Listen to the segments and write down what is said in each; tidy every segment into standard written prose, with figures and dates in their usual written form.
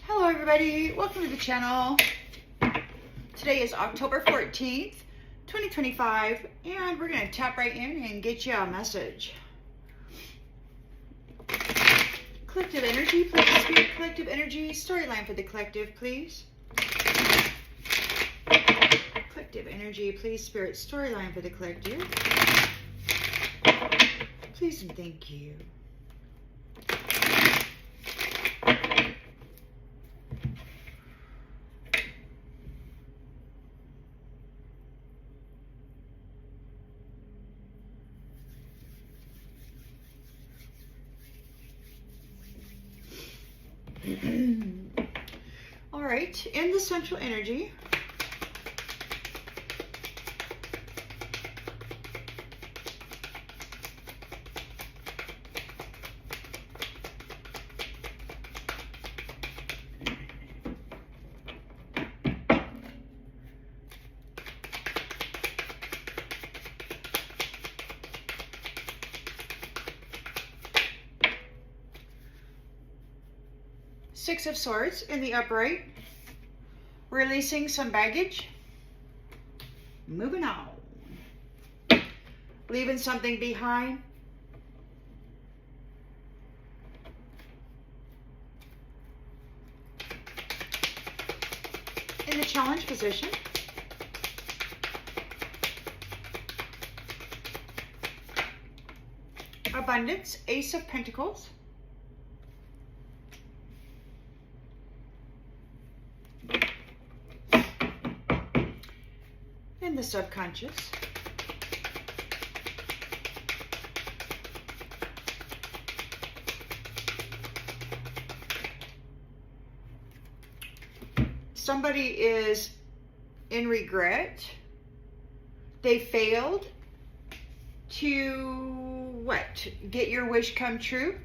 Hello everybody, welcome to the channel. Today is October 14th, 2025, and we're going to tap right in and get you a message. Collective energy, please. Spirit, collective energy, storyline for the collective, please. Collective energy, please. Spirit, storyline for the collective. Please and thank you. All right, in the central energy, Six of Swords in the upright, releasing some baggage, moving on, leaving something behind, in the challenge position, abundance, Ace of Pentacles, in the subconscious, somebody is in regret. They failed to get your wish come true.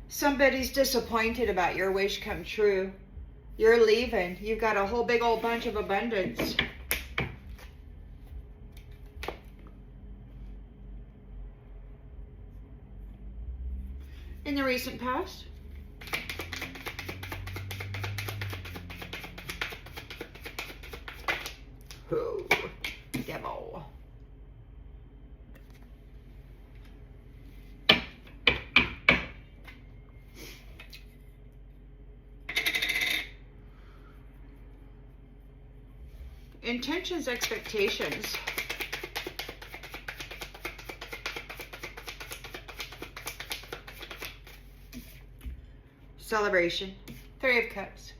Somebody's disappointed about your wish come true. You're leaving. You've got a whole big old bunch of abundance. In the recent past, oh, devil. Intentions, expectations. Celebration. Three of Cups.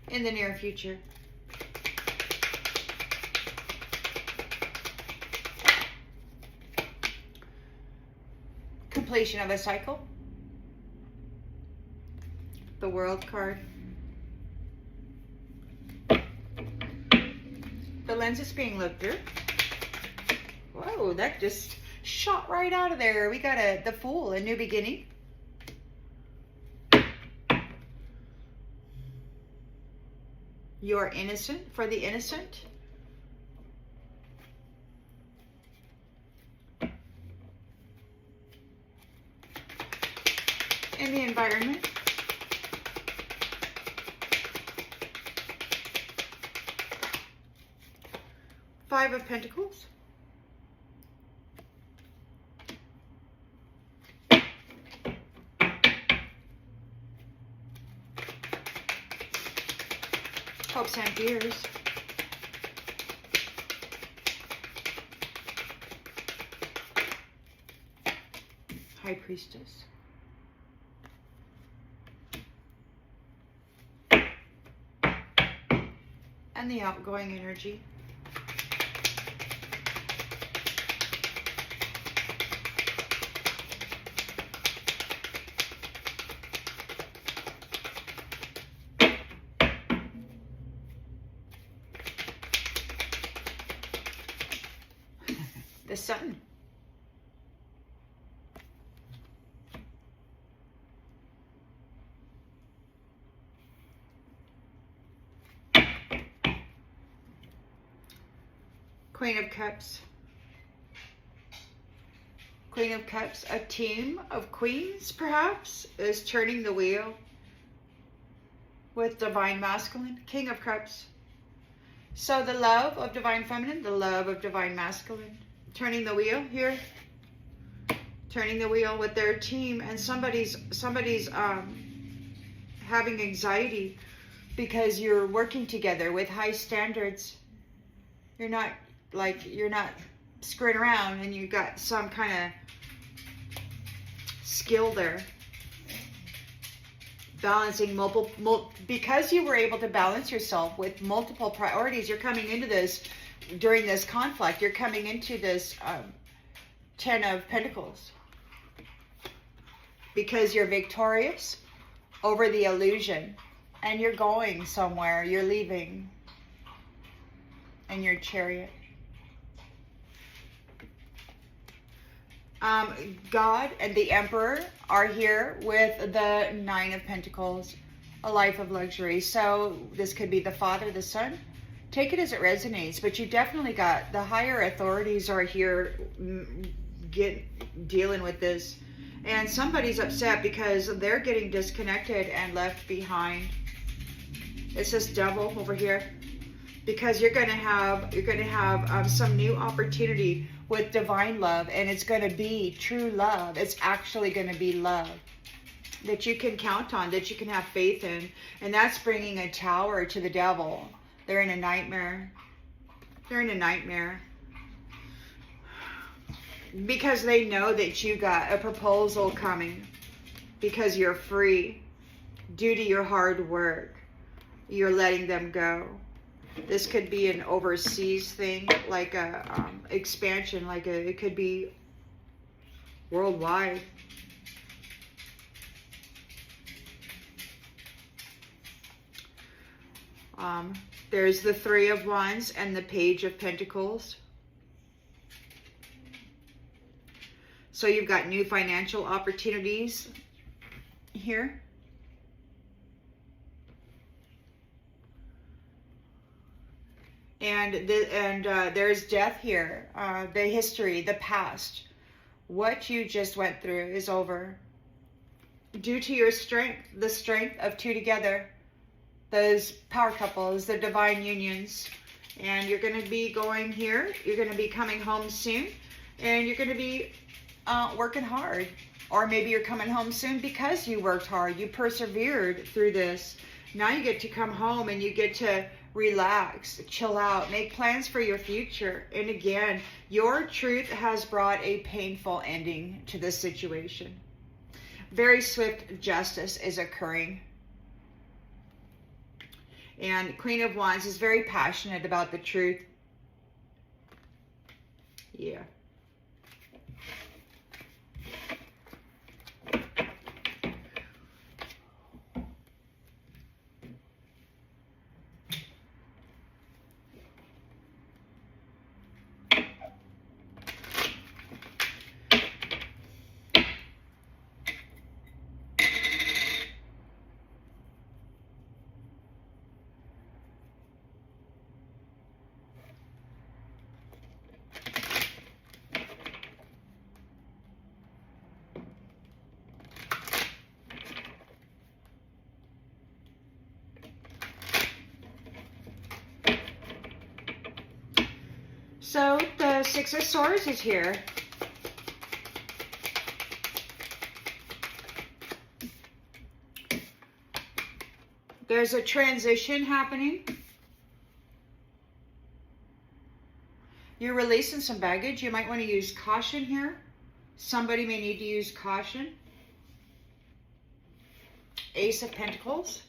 In the near future. Completion of a cycle. The World card. The lens is being looked through. Whoa, that just shot right out of there. We got the Fool, a new beginning. You're innocent, for the innocent. In the environment. Five of Pentacles. Hopes and fears. High Priestess. And the outgoing energy. The Sun. Queen of Cups. Queen of Cups, a team of queens perhaps is turning the wheel with divine masculine. King of Cups. So the love of divine feminine, the love of divine masculine. Turning the wheel here. Turning the wheel with their team, and somebody's having anxiety because you're working together with high standards. You're not screwing around, and you got some kind of skill there. Balancing because you were able to balance yourself with multiple priorities. You're coming into this during this conflict. You're coming into this 10 of Pentacles because you're victorious over the illusion, and you're going somewhere. You're leaving in your Chariot. God and the Emperor are here with the 9 of Pentacles, a life of luxury. So this could be the Father, the Son. Take it as it resonates, but you definitely got the higher authorities are here dealing with this. And somebody's upset because they're getting disconnected and left behind. It says Devil over here. Because you're going to have some new opportunity with divine love, and it's going to be true love. It's actually going to be love that you can count on, that you can have faith in, and that's bringing a tower to the devil. They're in a nightmare. They're in a nightmare because they know that you got a proposal coming because you're free due to your hard work. You're letting them go. This could be an overseas thing, like a expansion, it could be worldwide. There's the 3 of Wands and the Page of Pentacles. So you've got new financial opportunities here. And there's death here. The history, the past. What you just went through is over. Due to your strength, the strength of 2 together. Those power couples, the divine unions. And you're going to be going here. You're going to be coming home soon. And you're going to be working hard. Or maybe you're coming home soon because you worked hard. You persevered through this. Now you get to come home and you get to relax, chill out, make plans for your future. And again, your truth has brought a painful ending to this situation. Very swift justice is occurring. And Queen of Wands is very passionate about the truth. Yeah. So the 6 of Swords is here. There's a transition happening. You're releasing some baggage. You might want to use caution here. Somebody may need to use caution. Ace of Pentacles.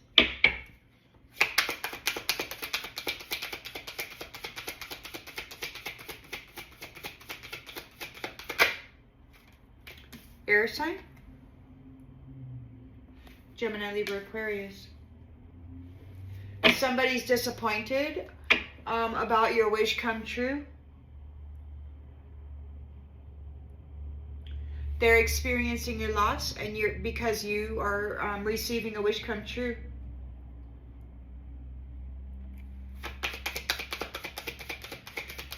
Air sign. Gemini, Libra, Aquarius. Somebody's disappointed about your wish come true. They're experiencing your loss, and because you are receiving a wish come true.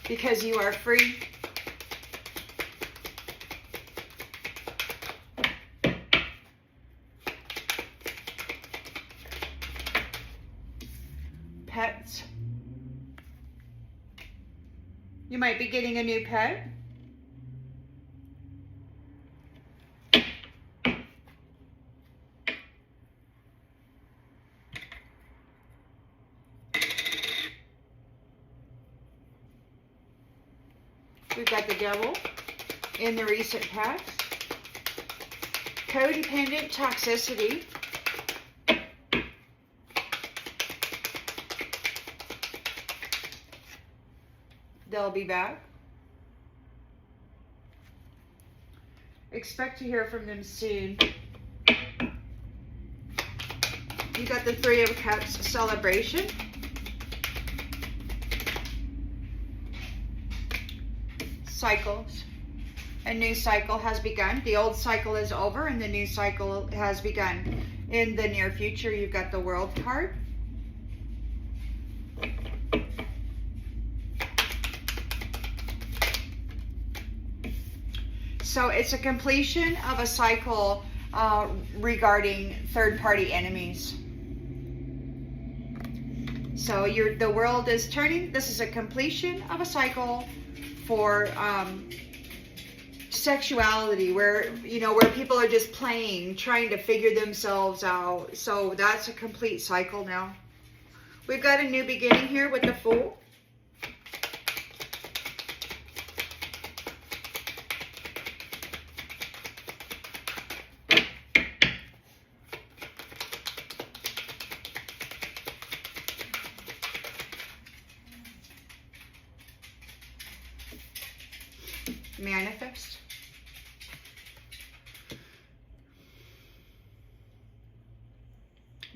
because you are free. Pets. You might be getting a new pet. We've got the devil in the recent past. Codependent toxicity. They'll be back. Expect to hear from them soon. You got the Three of Cups celebration. Cycles. A new cycle has begun. The old cycle is over and the new cycle has begun. In the near future, you've got the World card. So it's a completion of a cycle regarding third-party enemies. So the world is turning. This is a completion of a cycle for sexuality, where where people are just playing, trying to figure themselves out. So that's a complete cycle now. We've got a new beginning here with the Fool. Manifest.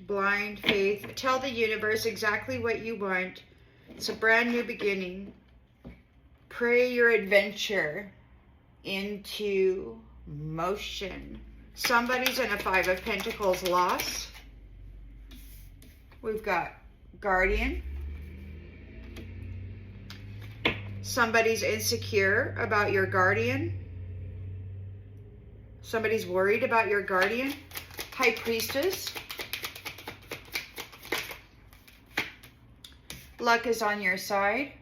Blind faith. Tell the universe exactly what you want. It's a brand new beginning. Pray your adventure into motion. Somebody's in a Five of Pentacles loss. We've got Guardian. Somebody's insecure about your guardian. Somebody's worried about your guardian. High Priestess. Luck is on your side.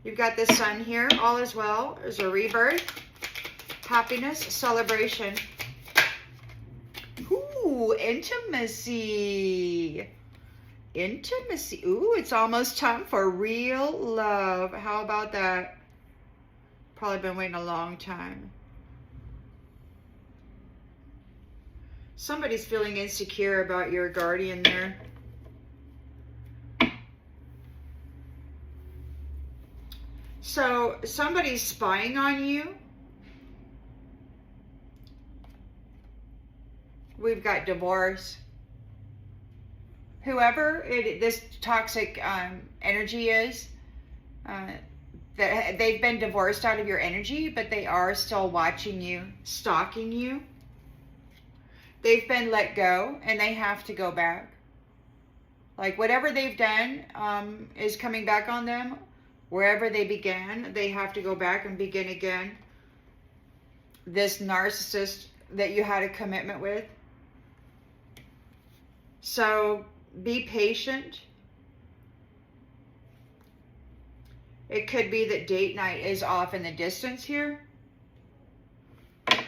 You've got the Sun here. All is well. There's a rebirth. Happiness. Celebration. Ooh, intimacy. Intimacy. Ooh, it's almost time for real love. How about that? Probably been waiting a long time. Somebody's feeling insecure about your guardian there. So somebody's spying on you. We've got divorce. Whoever this toxic energy is, that they've been divorced out of your energy, but they are still watching you, stalking you. They've been let go and they have to go back. Like whatever they've done is coming back on them. Wherever they began, they have to go back and begin again. This narcissist that you had a commitment with. So be patient. It could be that date night is off in the distance here.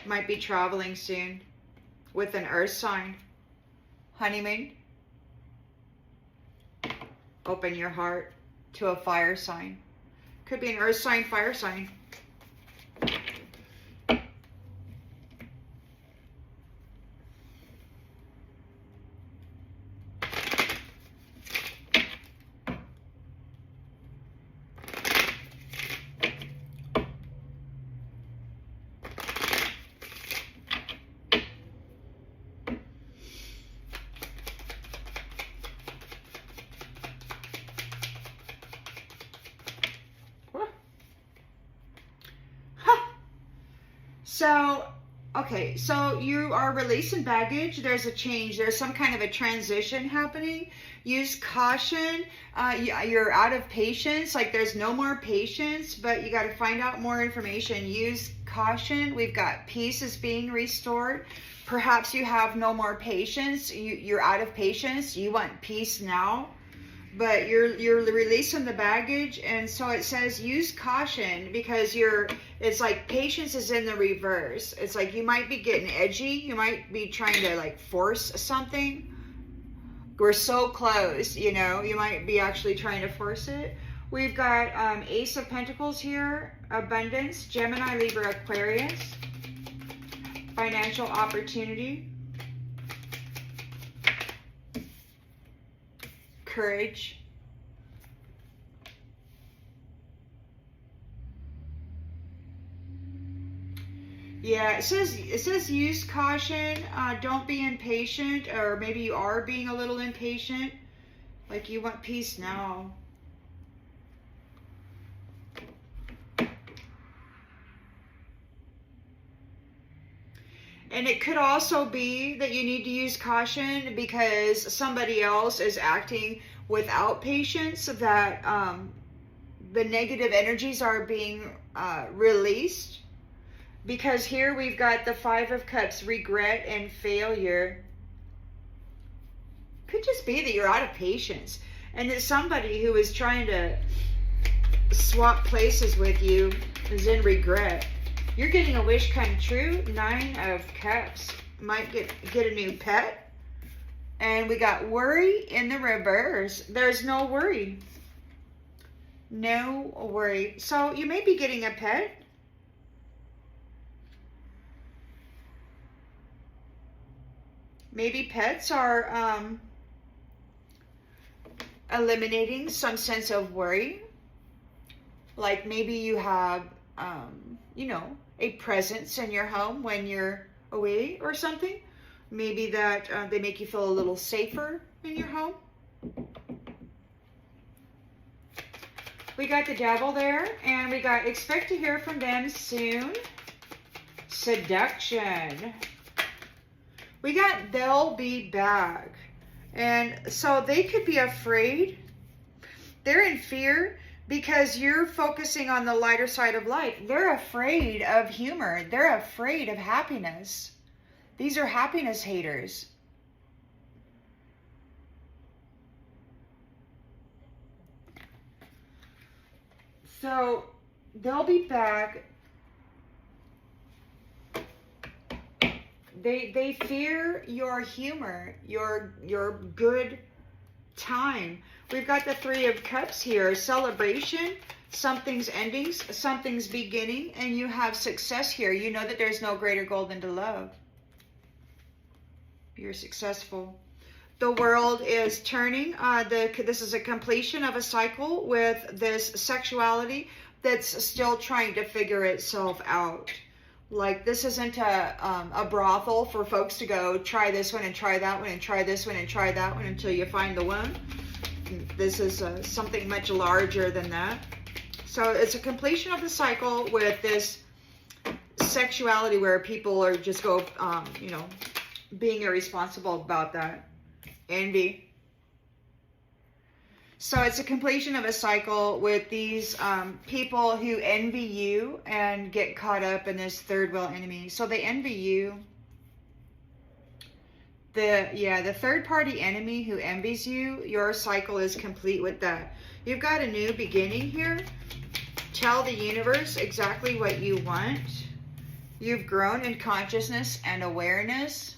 Might be traveling soon with an earth sign. Honeymoon. Open your heart to a fire sign. Could be an earth sign, fire sign. So Okay, so you are releasing baggage. There's a change. There's some kind of a transition happening. Use caution. You're out of patience. Like there's no more patience, but you got to find out more information. Use caution. We've got peace is being restored. Perhaps you have no more patience. You're out of patience. You want peace now. But you're releasing the baggage, and so it says use caution because it's like patience is in the reverse. It's like you might be getting edgy, you might be trying to like force something. We're so close, you know, you might be actually trying to force it. We've got Ace of Pentacles here, abundance, Gemini, Libra, Aquarius, financial opportunity, courage. Yeah, it says use caution. Don't be impatient, or maybe you are being a little impatient. Like you want peace now. And it could also be that you need to use caution because somebody else is acting without patience, that the negative energies are being released. Because here we've got the Five of Cups, regret and failure. Could just be that you're out of patience. And that somebody who is trying to swap places with you is in regret. You're getting a wish come true. Nine of Cups. Might get a new pet. And we got worry in the reverse. There's no worry. No worry. So you may be getting a pet. Maybe pets are eliminating some sense of worry. Like maybe you have, you know, a presence in your home when you're away or something. Maybe that they make you feel a little safer in your home. We got the Devil there, and we got expect to hear from them soon. Seduction. We got they'll be back. And so they could be afraid. They're in fear because you're focusing on the lighter side of life. They're afraid of humor. They're afraid of happiness. These are happiness haters. So they'll be back. They fear your humor, your good time. We've got the Three of Cups here. Celebration. Something's ending, something's beginning, and you have success here. You know that there's no greater goal than to love. You're successful. The world is turning. This is a completion of a cycle with this sexuality that's still trying to figure itself out. Like this isn't a brothel for folks to go try this one and try that one and try this one and try that one until you find the one. This is something much larger than that. So it's a completion of the cycle with this sexuality where people are just you know, being irresponsible about that. Envy. So it's a completion of a cycle with these people who envy you and get caught up in this third wheel enemy. So they envy you. The third party enemy who envies you, your cycle is complete with that. You've got a new beginning here. Tell the universe exactly what you want. You've grown in consciousness and awareness.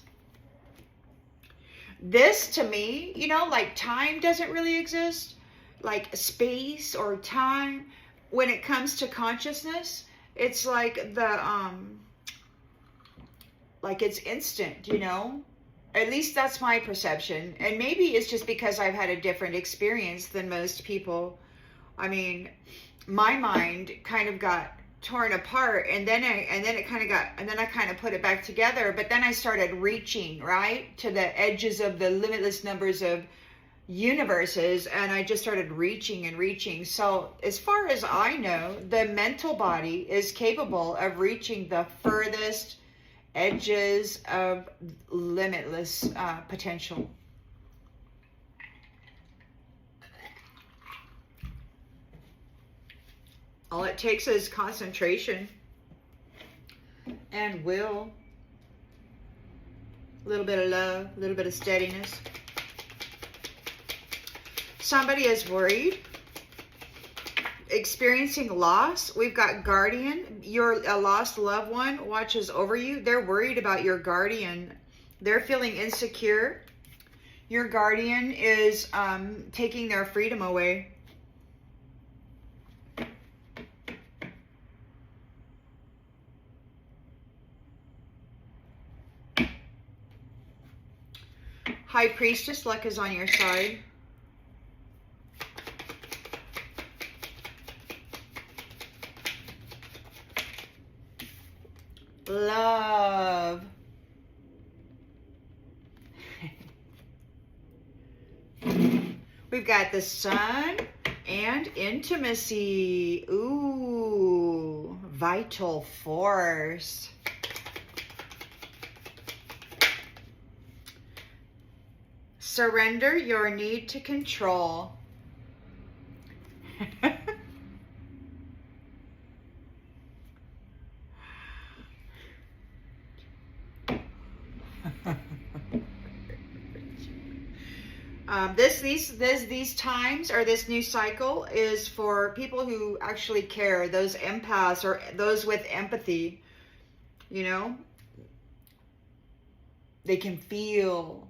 This to me, you know, like time doesn't really exist. Like space or time, when it comes to consciousness, it's like like it's instant, you know. At least that's my perception, and maybe it's just because I've had a different experience than most people. I mean, my mind kind of got torn apart, and then I kind of put it back together. But then I started reaching right to the edges of the limitless numbers of universes, and I just started reaching and reaching. So as far as I know, the mental body is capable of reaching the furthest edges of limitless potential. All it takes is concentration and will. A little bit of love, a little bit of steadiness. Somebody is worried, experiencing loss. We've got guardian. A lost loved one watches over you. They're worried about your guardian. They're feeling insecure. Your guardian is taking their freedom away. High Priestess, luck is on your side. Love. We've got the Sun and intimacy. Ooh, vital force. Surrender your need to control. These times, or this new cycle, is for people who actually care, those empaths or those with empathy. You know, they can feel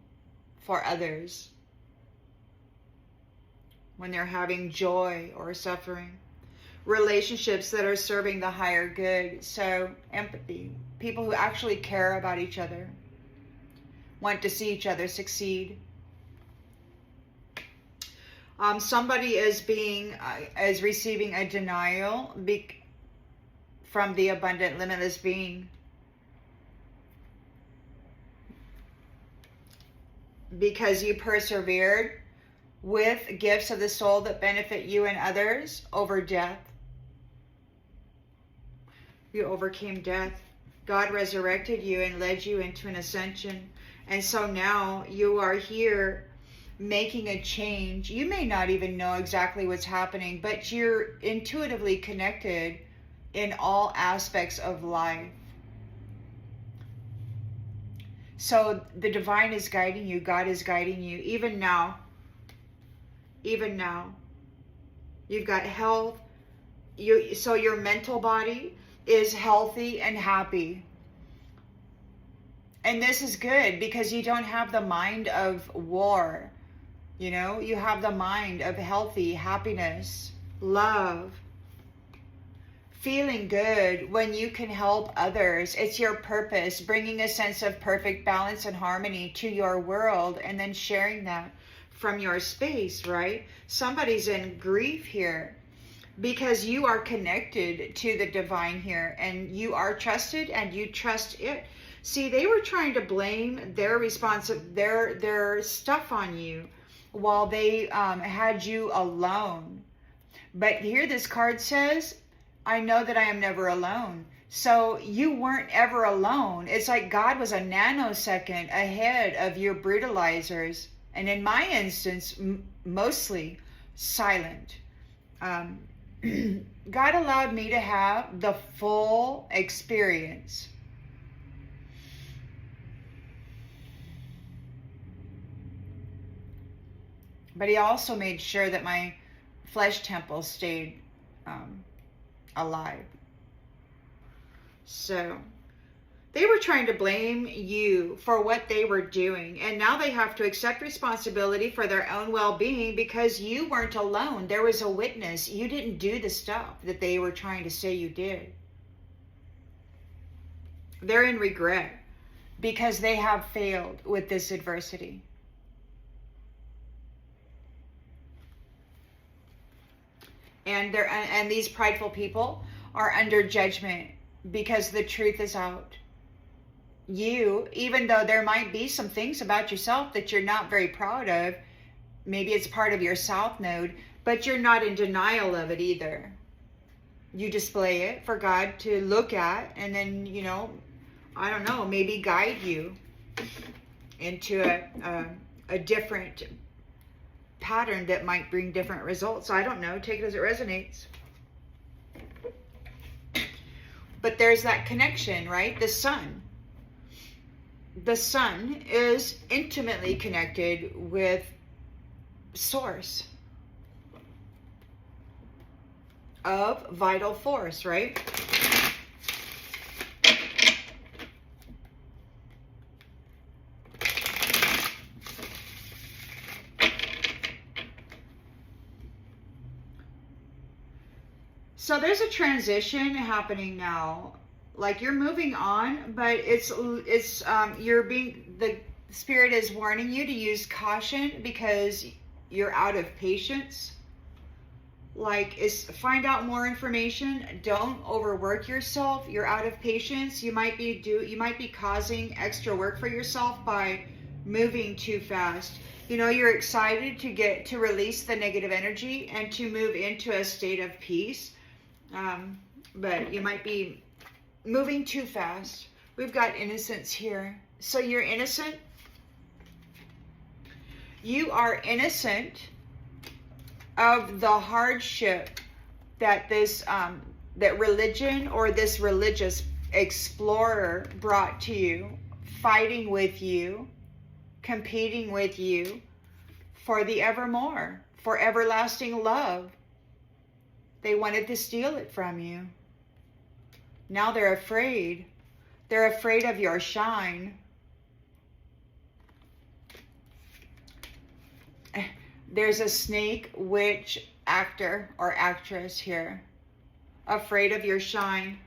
for others when they're having joy or suffering. Relationships that are serving the higher good. So empathy. People who actually care about each other, want to see each other succeed. Somebody is receiving a denial from the abundant, limitless being. Because you persevered with gifts of the soul that benefit you and others over death. You overcame death. God resurrected you and led you into an ascension. And so now you are here making a change. You may not even know exactly what's happening, but you're intuitively connected in all aspects of life. So the divine is guiding you. God is guiding you. Even now. Even now. You've got health. So your mental body is healthy and happy. And this is good because you don't have the mind of war. You know, you have the mind of healthy happiness, love, feeling good when you can help others. It's your purpose, bringing a sense of perfect balance and harmony to your world and then sharing that from your space, right? Somebody's in grief here because you are connected to the divine here and you are trusted and you trust it. See, they were trying to blame their stuff on you while they had you alone. But here this card says, I know that I am never alone. So you weren't ever alone. It's like God was a nanosecond ahead of your brutalizers. And in my instance, mostly silent. God allowed me to have the full experience. But he also made sure that my flesh temple stayed alive. So they were trying to blame you for what they were doing. And now they have to accept responsibility for their own well-being because you weren't alone. There was a witness. You didn't do the stuff that they were trying to say you did. They're in regret because they have failed with this adversity. And these prideful people are under judgment because the truth is out. You, even though there might be some things about yourself that you're not very proud of, maybe it's part of your South Node, but you're not in denial of it either. You display it for God to look at, and then, I don't know, maybe guide you into a different pattern that might bring different results. I don't know. Take it as it resonates. But there's that connection, right? The sun. The sun is intimately connected with source of vital force, right? So there's a transition happening now. Like you're moving on, but the spirit is warning you to use caution because you're out of patience. Like, find out more information. Don't overwork yourself. You're out of patience. You might be causing extra work for yourself by moving too fast. You know, you're excited to release the negative energy and to move into a state of peace. But you might be moving too fast. We've got innocence here. So you're innocent. You are innocent of the hardship that that religion or this religious explorer brought to you, fighting with you, competing with you for the evermore, for everlasting love. They wanted to steal it from you. Now they're afraid. They're afraid of your shine. There's a snake witch actor or actress here, afraid of your shine.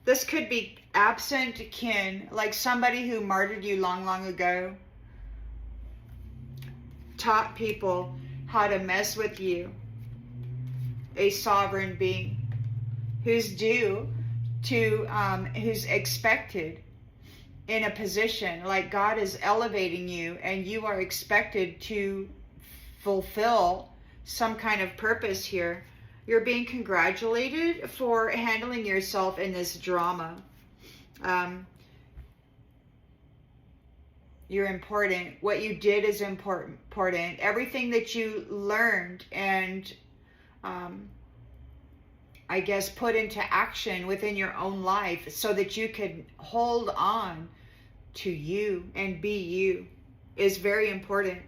This could be absent kin, like somebody who martyred you long, long ago, taught people how to mess with you. A sovereign being who's due to, who's expected in a position, like God is elevating you and you are expected to fulfill some kind of purpose here. You're being congratulated for handling yourself in this drama. You're important. What you did is important. Everything that you learned and I guess put into action within your own life so that you could hold on to you and be you is very important.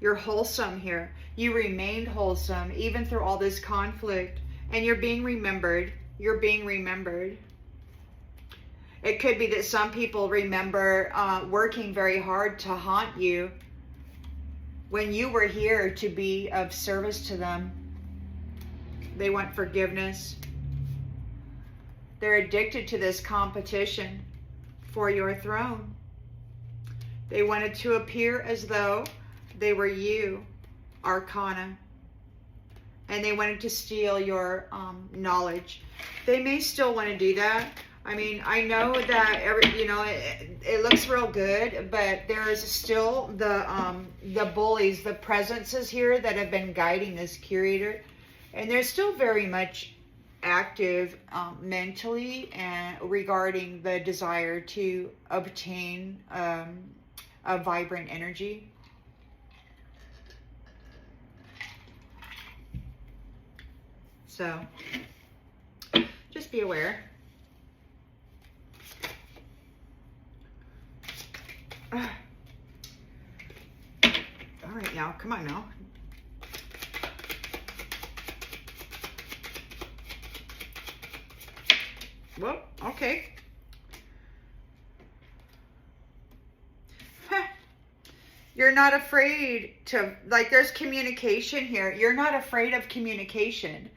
You're wholesome here. You remained wholesome even through all this conflict, and you're being remembered. You're being remembered. It could be that some people remember working very hard to haunt you when you were here to be of service to them. They want forgiveness. They're addicted to this competition for your throne. They wanted to appear as though they were you, Arcana. And they wanted to steal your knowledge. They may still want to do that. I mean, I know that it looks real good, but there is still the bullies, the presences here that have been guiding this curator. And they're still very much active mentally and regarding the desire to obtain a vibrant energy. So just be aware. All right, now, come on now. Well, okay. You're not afraid to, like, there's communication here. You're not afraid of communication.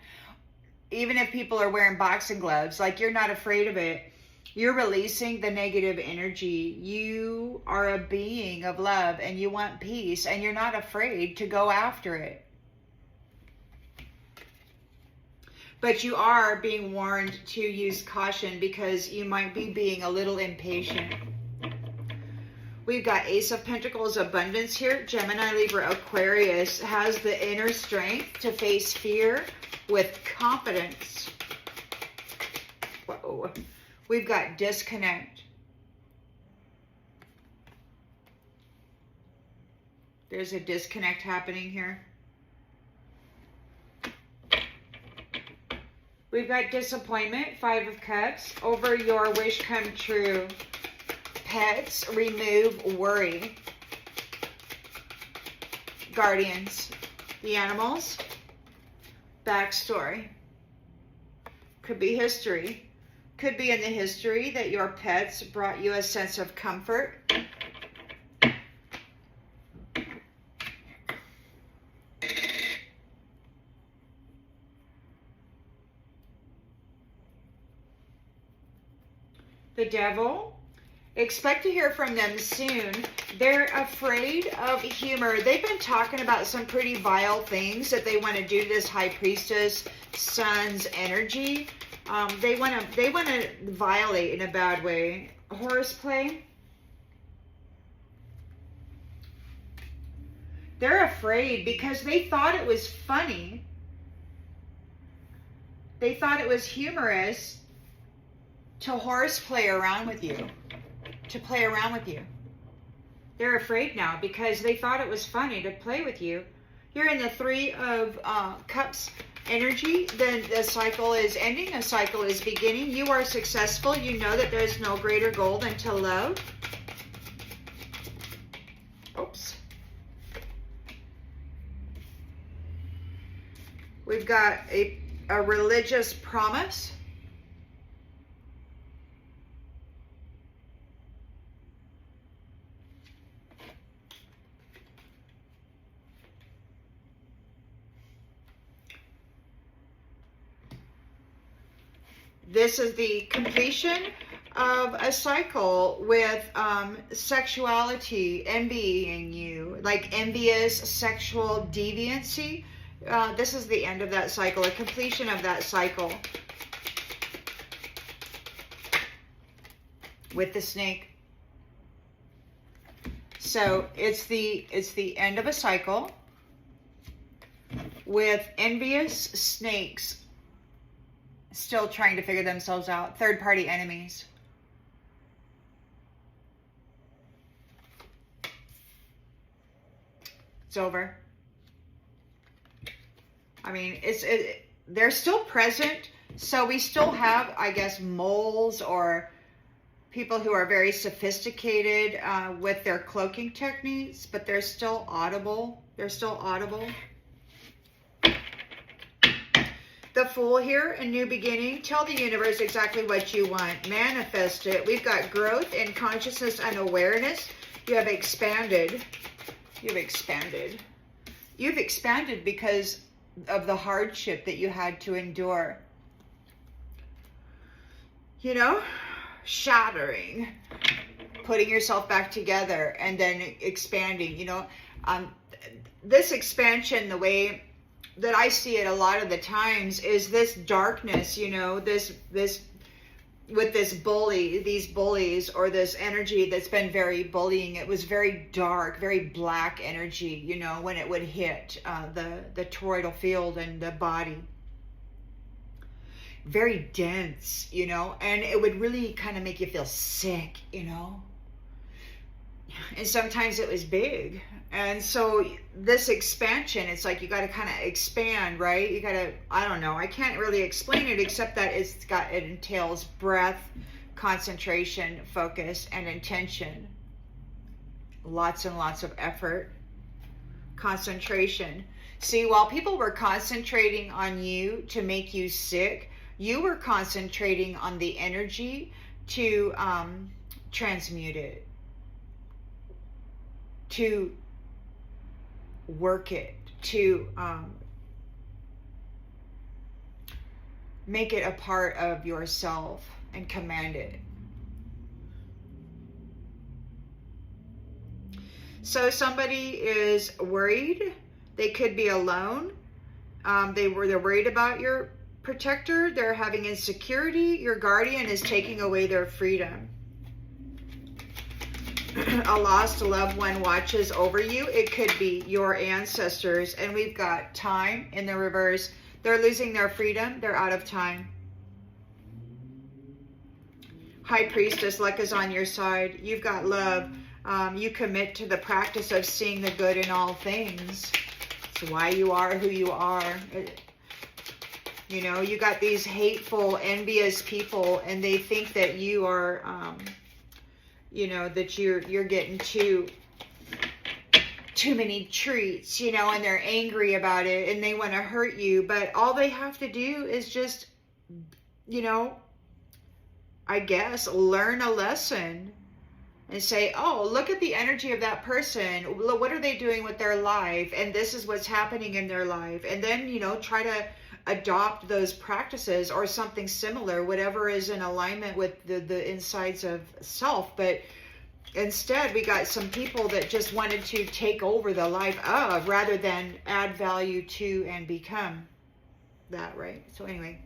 Even if people are wearing boxing gloves, like, you're not afraid of it. You're releasing the negative energy. You are a being of love and you want peace, and you're not afraid to go after it. But you are being warned to use caution because you might be being a little impatient. We've got Ace of Pentacles, abundance here. Gemini, Libra, Aquarius has the inner strength to face fear with confidence. Whoa. We've got disconnect. There's a disconnect happening here. We've got disappointment, 5 of Cups, over your wish come true. Pets, remove worry. Guardians, the animals, backstory. Could be history. Could be in the history that your pets brought you a sense of comfort. The devil. Expect to hear from them soon. They're afraid of humor. They've been talking about some pretty vile things that they want to do to this High Priestess Sun's energy. They want to violate in a bad way. Horseplay. They're afraid because they thought it was funny. They thought it was humorous to horseplay around with you. To play around with you. They're afraid now because they thought it was funny to play with you. You're in the 3 of Cups energy. Then the cycle is ending. A cycle is beginning. You are successful. You know that there's no greater goal than to love. Oops. We've got a religious promise. This is the completion of a cycle with sexuality, envying you, like envious sexual deviancy. This is the end of that cycle, a completion of that cycle. With the snake. So it's the end of a cycle with envious snakes still trying to figure themselves out. Third-party enemies. It's over. I mean, they're still present, so we still have, I guess, moles or people who are very sophisticated with their cloaking techniques, but they're still audible. They're still audible. The Fool here, a new beginning. Tell the universe exactly what you want. Manifest it. We've got growth in consciousness and awareness. You have expanded. You've expanded. You've expanded because of the hardship that you had to endure. You know, shattering, putting yourself back together, and then expanding. You know, this expansion, the way that I see it a lot of the times, is this darkness, you know, this with this bully, these bullies, or this energy that's been very bullying. It was very dark, very black energy, you know, when it would hit the toroidal field and the body. Very dense, you know, and it would really kind of make you feel sick, you know. And sometimes it was big. And so this expansion, it's like you got to kind of expand, right? You got to, I don't know, I can't really explain it except that it entails breath, concentration, focus, and intention. Lots and lots of effort. Concentration. See, while people were concentrating on you to make you sick, you were concentrating on the energy to transmute it, to work it, to make it a part of yourself and command it. So somebody is worried. They could be alone. They're worried about your protector. They're having insecurity. Your guardian is taking away their freedom. A lost loved one watches over you. It could be your ancestors. And we've got time in the reverse. They're losing their freedom. They're out of time. High Priestess, luck is on your side. You've got love. You commit to the practice of seeing the good in all things. It's why you are who you are. You know, you got these hateful, envious people, and they think that you are, you know, that you're getting too many treats, you know, and they're angry about it and they want to hurt you. But all they have to do is just, you know, I guess, learn a lesson and say, oh, look at the energy of that person. What are they doing with their life? And this is what's happening in their life. And then, you know, try to adopt those practices or something similar, whatever is in alignment with the insides of self. But instead, we got some people that just wanted to take over the life of, rather than add value to and become that, right? So anyway,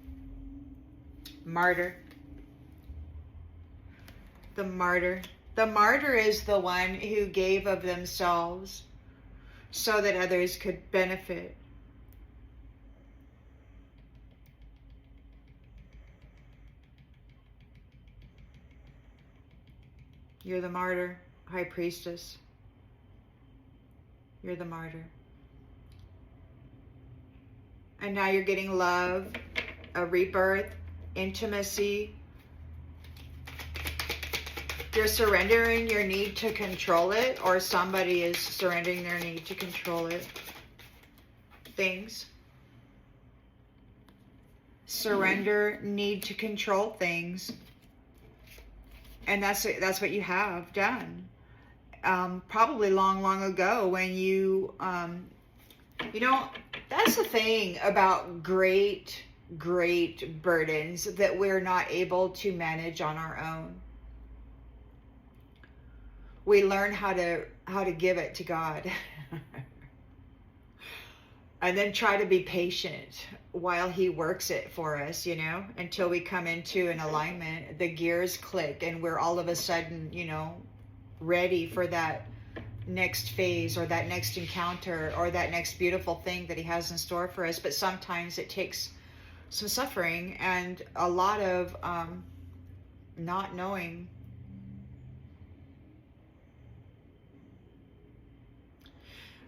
martyr. The martyr. The martyr is the one who gave of themselves so that others could benefit. You're the martyr, High Priestess. You're the martyr. And now you're getting love, a rebirth, intimacy. You're surrendering your need to control it, or somebody is surrendering their need to control it. Things. Surrender need to control things. And that's what you have done. Probably long ago when you, you know, that's the thing about great burdens that we're not able to manage on our own. We learn how to give it to God. And then try to be patient while he works it for us, you know, until we come into an alignment, the gears click, and we're all of a sudden, you know, ready for that next phase or that next encounter or that next beautiful thing that he has in store for us. But sometimes it takes some suffering and a lot of not knowing.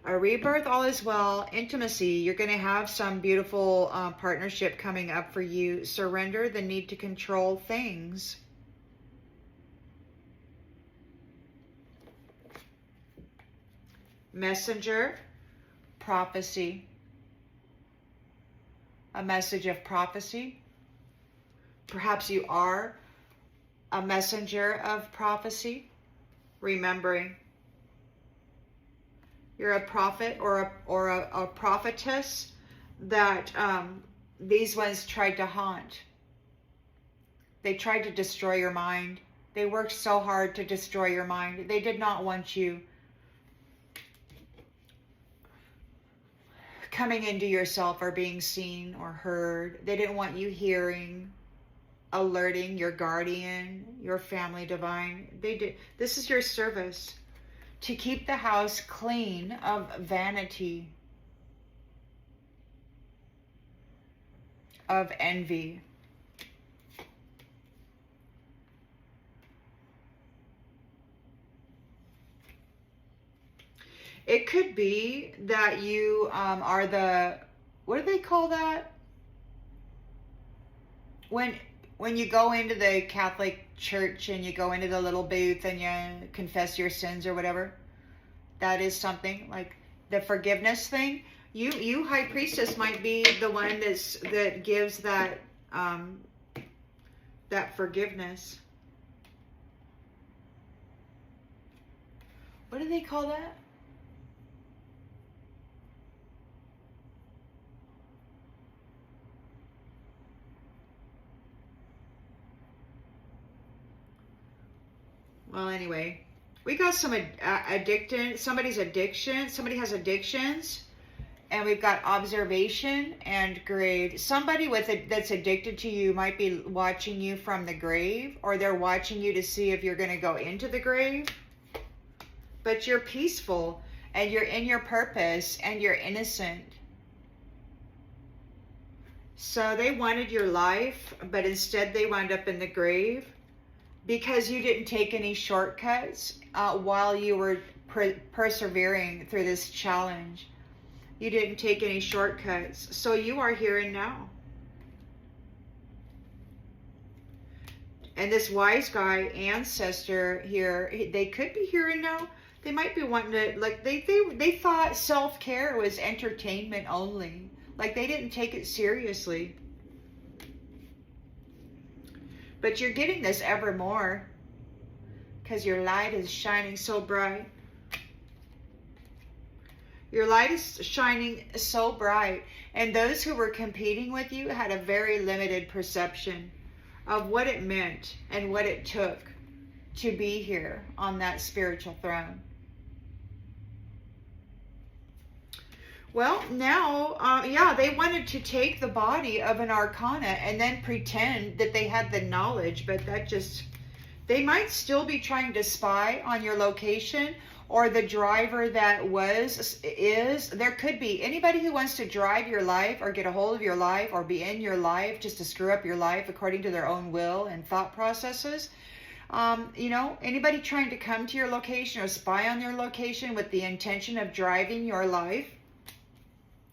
A rebirth, all is well. Intimacy, you're going to have some beautiful partnership coming up for you. Surrender the need to control things. Messenger, prophecy. A message of prophecy. Perhaps you are a messenger of prophecy. Remembering. You're a prophet or a prophetess that these ones tried to haunt. They tried to destroy your mind. They worked so hard to destroy your mind. They did not want you coming into yourself or being seen or heard. They didn't want you hearing, alerting your guardian, your family divine. They did. This is your service. To keep the house clean of vanity, of envy. It could be that you are the, what do they call that? When you go into the Catholic Church and you go into the little booth and you confess your sins or whatever, that is something like the forgiveness thing. You High Priestess might be the one that gives that that forgiveness. What do they call that? Well, anyway, we got some somebody has addictions, and we've got observation and grave. Somebody that's addicted to you might be watching you from the grave, or they're watching you to see if you're going to go into the grave. But you're peaceful, and you're in your purpose, and you're innocent. So they wanted your life, but instead they wound up in the grave. because you didn't take any shortcuts while you were persevering through this challenge. You didn't take any shortcuts. So you are here and now. And this wise guy ancestor here, they could be here and now. They might be wanting to, like, they thought self-care was entertainment only. Like, they didn't take it seriously. But you're getting this ever more because your light is shining so bright. Your light is shining so bright. And those who were competing with you had a very limited perception of what it meant and what it took to be here on that spiritual throne. Well, now, yeah, they wanted to take the body of an arcana and then pretend that they had the knowledge, but that just, they might still be trying to spy on your location, or the driver that is. There could be anybody who wants to drive your life or get a hold of your life or be in your life just to screw up your life according to their own will and thought processes. You know, anybody trying to come to your location or spy on your location with the intention of driving your life,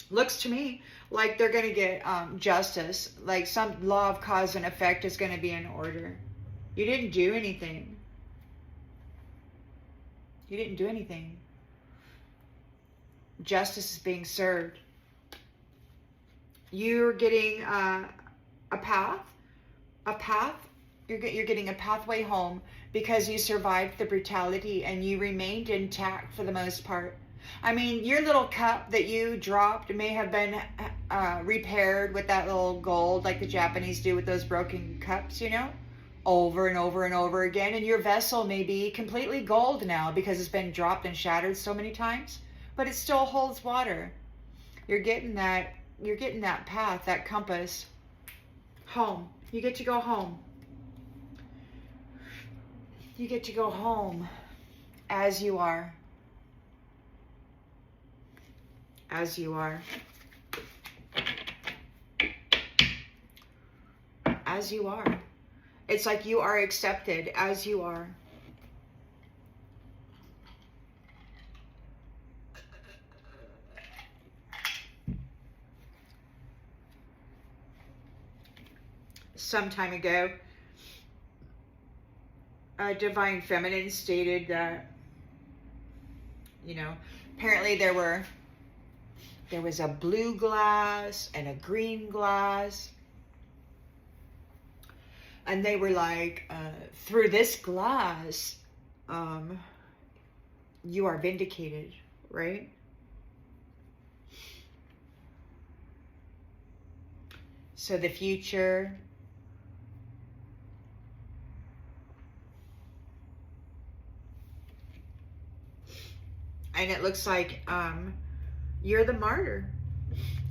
looks to me like they're going to get justice, like some law of cause and effect is going to be in order. You didn't do anything. You didn't do anything. Justice is being served. You're getting a path. You're getting a pathway home because you survived the brutality and you remained intact for the most part. I mean, your little cup that you dropped may have been repaired with that little gold, like the Japanese do with those broken cups, you know, over and over and over again. And your vessel may be completely gold now because it's been dropped and shattered so many times, but it still holds water. You're getting that path, that compass home. You get to go home. You get to go home as you are. As you are. As you are. It's like you are accepted as you are. Some time ago, a divine feminine stated that, you know, apparently there was a blue glass and a green glass. And they were like, through this glass, you are vindicated, right? So the future, and it looks like you're the martyr,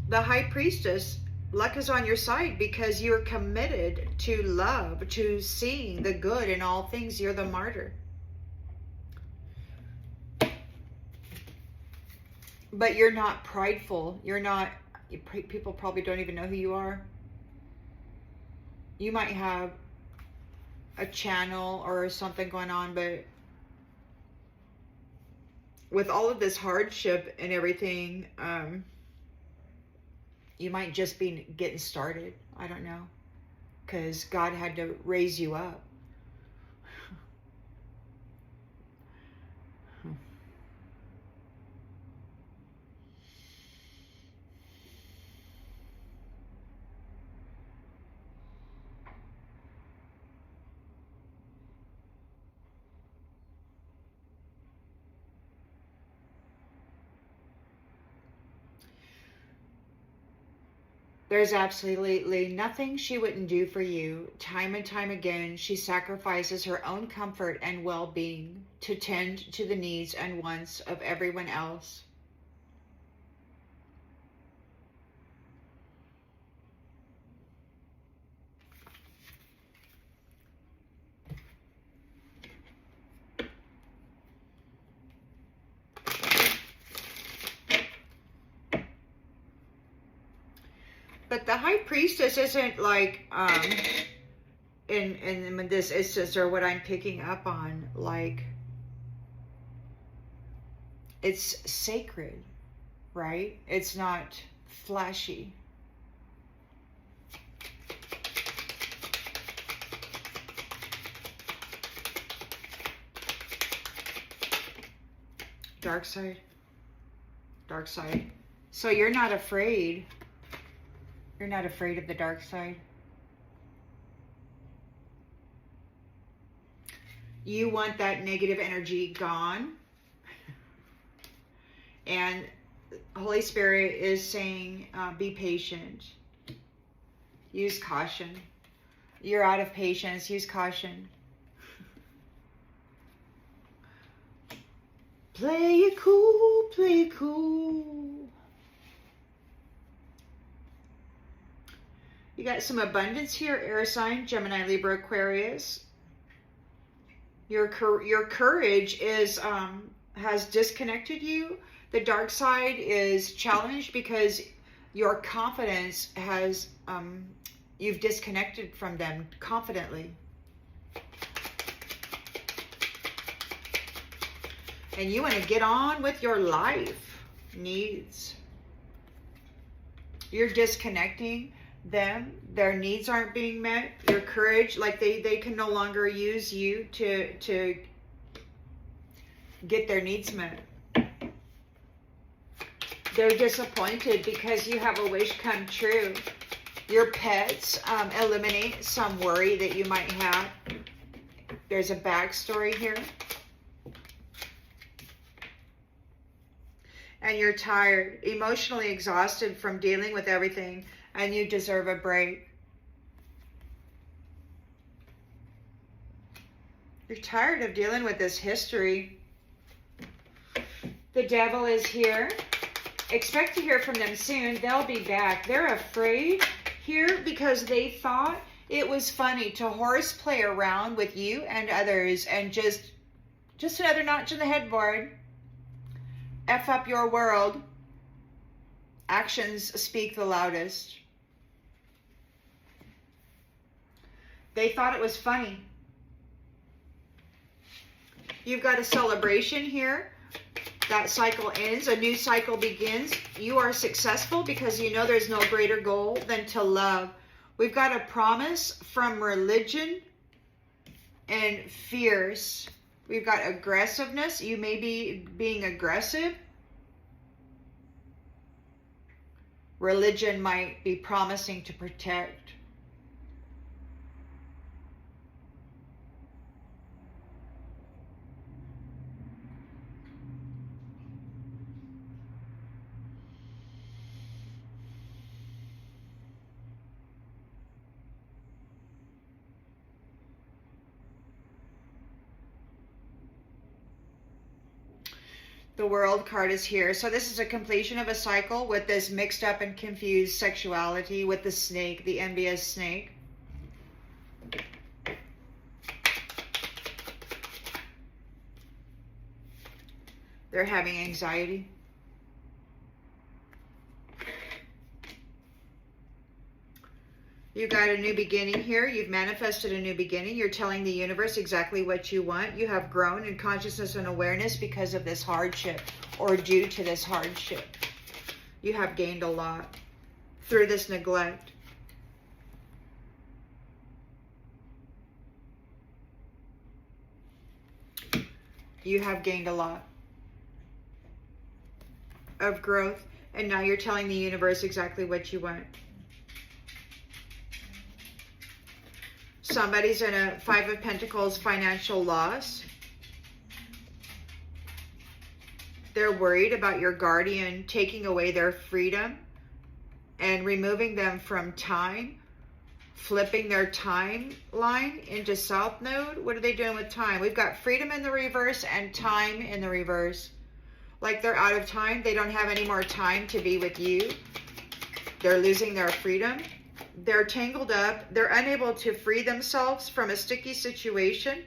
the high priestess. Luck is on your side because you're committed to love, to seeing the good in all things. You're the martyr. But you're not prideful. You're not, people probably don't even know who you are. You might have a channel or something going on, but with all of this hardship and everything, you might just be getting started. I don't know. Because God had to raise you up. There's absolutely nothing she wouldn't do for you. Time and time again, she sacrifices her own comfort and well-being to tend to the needs and wants of everyone else. But the high priestess isn't like, in this instance, or what I'm picking up on, like, it's sacred, right? It's not flashy. Dark side. Dark side. So you're not afraid. You're not afraid of the dark side. You want that negative energy gone. And Holy Spirit is saying, be patient. Use caution. You're out of patience. Use caution. Play it cool. Play it cool. You got some abundance here, air sign, Gemini, Libra, Aquarius. Your courage is has disconnected you. The dark side is challenged because your confidence has you've disconnected from them confidently. And you want to get on with your life needs. You're disconnecting them. Their needs aren't being met. Your courage, like they can no longer use you to get their needs met. They're disappointed because you have a wish come true. Your pets eliminate some worry that you might have. There's a backstory here. And you're tired, emotionally exhausted from dealing with everything, and you deserve a break. You're tired of dealing with this history. The devil is here. Expect to hear from them soon. They'll be back. They're afraid here because they thought it was funny to horseplay around with you and others and just another notch in the headboard. F up your world. Actions speak the loudest. They thought it was funny. You've got a celebration here. That cycle ends. A new cycle begins. You are successful because you know there's no greater goal than to love. We've got a promise from religion and fierce. We've got aggressiveness. You may be being aggressive. Religion might be promising to protect. The World card is here. So this is a completion of a cycle with this mixed up and confused sexuality with the snake, the envious snake. They're having anxiety. You got a new beginning here. You've manifested a new beginning. You're telling the universe exactly what you want. You have grown in consciousness and awareness because of this hardship or due to this hardship. You have gained a lot through this neglect. You have gained a lot of growth, and now you're telling the universe exactly what you want. Somebody's in a Five of Pentacles financial loss. They're worried about your guardian taking away their freedom and removing them from time, flipping their timeline into South Node. What are they doing with time? We've got freedom in the reverse and time in the reverse. Like they're out of time. They don't have any more time to be with you. They're losing their freedom. They're tangled up. They're unable to free themselves from a sticky situation.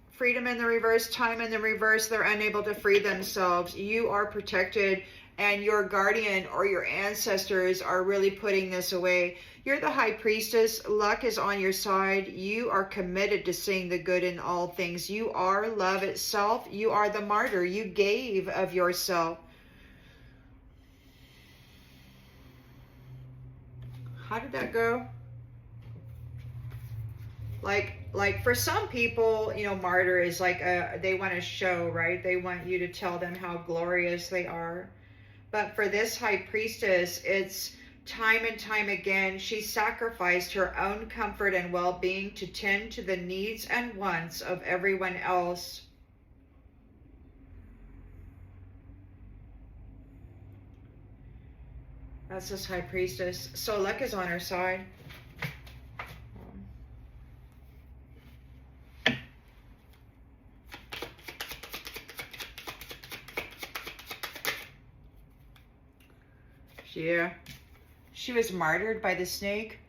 Freedom in the reverse, time in the reverse. They're unable to free themselves. You are protected and your guardian or your ancestors are really putting this away. You're the high priestess. Luck is on your side. You are committed to seeing the good in all things. You are love itself. You are the martyr. You gave of yourself. How did that go? Like for some people, you know, martyr is like they want to show, right? They want you to tell them how glorious they are. But for this high priestess, it's time and time again, she sacrificed her own comfort and well-being to tend to the needs and wants of everyone else. That's this high priestess. So luck is on her side. Yeah. She was martyred by the snake.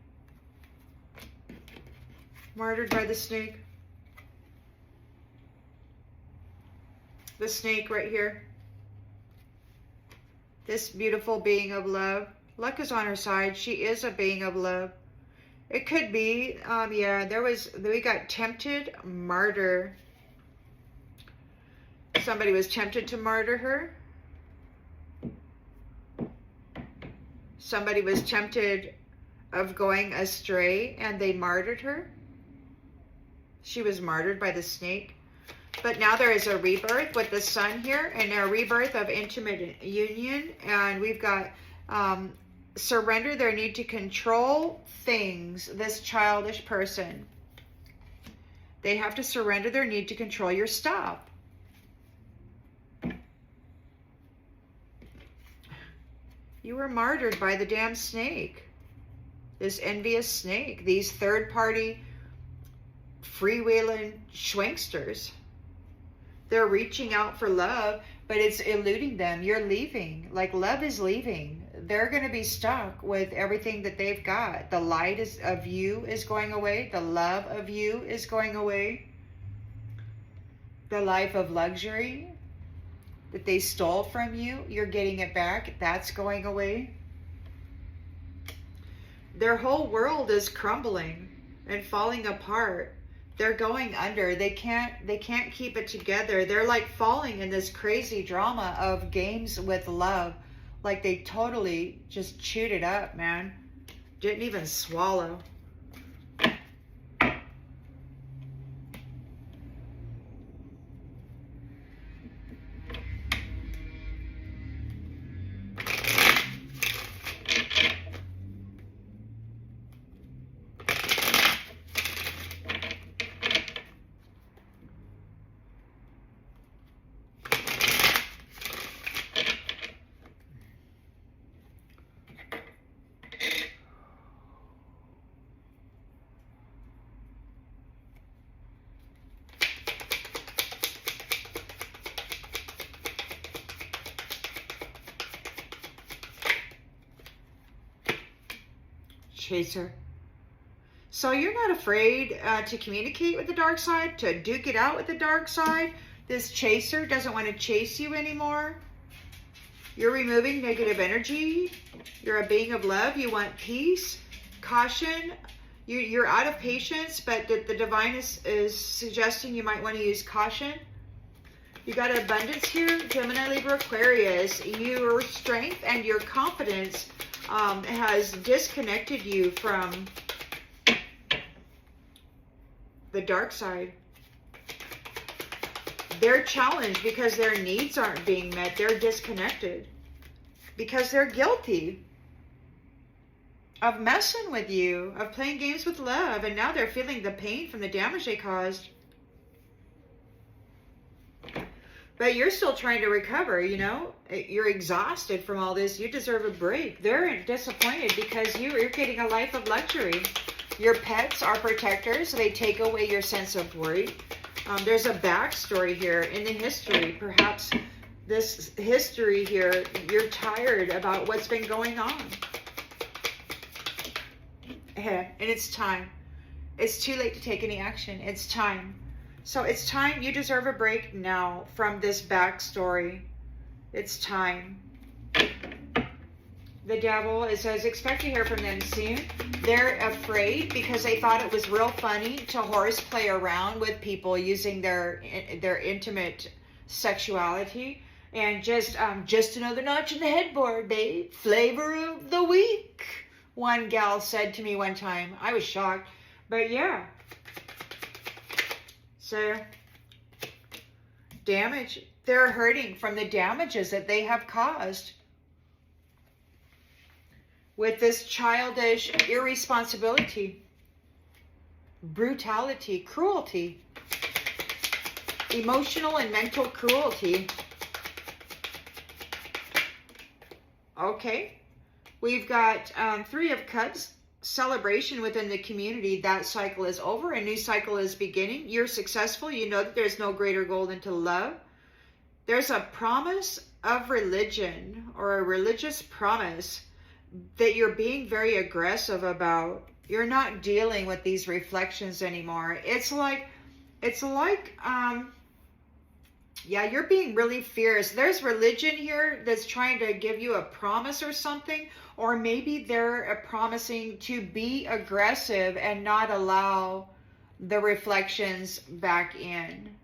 Martyred by the snake. The snake right here. This beautiful being of love. Luck is on her side. She is a being of love. It could be, yeah, we got tempted, martyr. Somebody was tempted to martyr her. Somebody was tempted of going astray and they martyred her. She was martyred by the snake. But now there is a rebirth with the sun here, and a rebirth of intimate union. And we've got surrender their need to control things. This childish person, they have to surrender their need to control your stuff. You were martyred by the damn snake. This envious snake. These third-party freewheeling schwanksters. They're reaching out for love, but it's eluding them. You're leaving. Like, love is leaving. They're going to be stuck with everything that they've got. The light of you is going away. The love of you is going away. The life of luxury that they stole from you, you're getting it back. That's going away. Their whole world is crumbling and falling apart. They're going under. They can't keep it together. They're like falling in this crazy drama of games with love. Like they totally just chewed it up, man. Didn't even swallow. Chaser. So you're not afraid to communicate with the dark side, to duke it out with the dark side. This chaser doesn't want to chase you anymore. You're removing negative energy. You're a being of love. You want peace, caution. You're out of patience, but the divine is suggesting you might want to use caution. You got abundance here, Gemini, Libra, Aquarius. Your strength and your confidence has disconnected you from the dark side. They're challenged because their needs aren't being met. They're disconnected because they're guilty of messing with you, of playing games with love, and now they're feeling the pain from the damage they caused. But you're still trying to recover, you know? You're exhausted from all this. You deserve a break. They're disappointed because you're getting a life of luxury. Your pets are protectors. They take away your sense of worry. There's a backstory here in the history. Perhaps this history here, you're tired about what's been going on. And it's time. It's too late to take any action. It's time. So it's time. You deserve a break now from this backstory. It's time. The devil, it says, expect to hear from them soon. They're afraid because they thought it was real funny to horseplay around with people using their intimate sexuality. And just another notch in the headboard, babe. Flavor of the week, one gal said to me one time. I was shocked. But yeah. So, damage. They're hurting from the damages that they have caused with this childish irresponsibility, brutality, cruelty, emotional and mental cruelty. Okay, we've got Three of Cups, celebration within the community. That cycle is over. A new cycle is beginning. You're successful. You know that there's no greater goal than to love. There's a promise of religion, or a religious promise that you're being very aggressive about. You're not dealing with these reflections anymore. It's like, yeah, you're being really fierce. There's religion here that's trying to give you a promise or something, or maybe they're promising to be aggressive and not allow the reflections back in.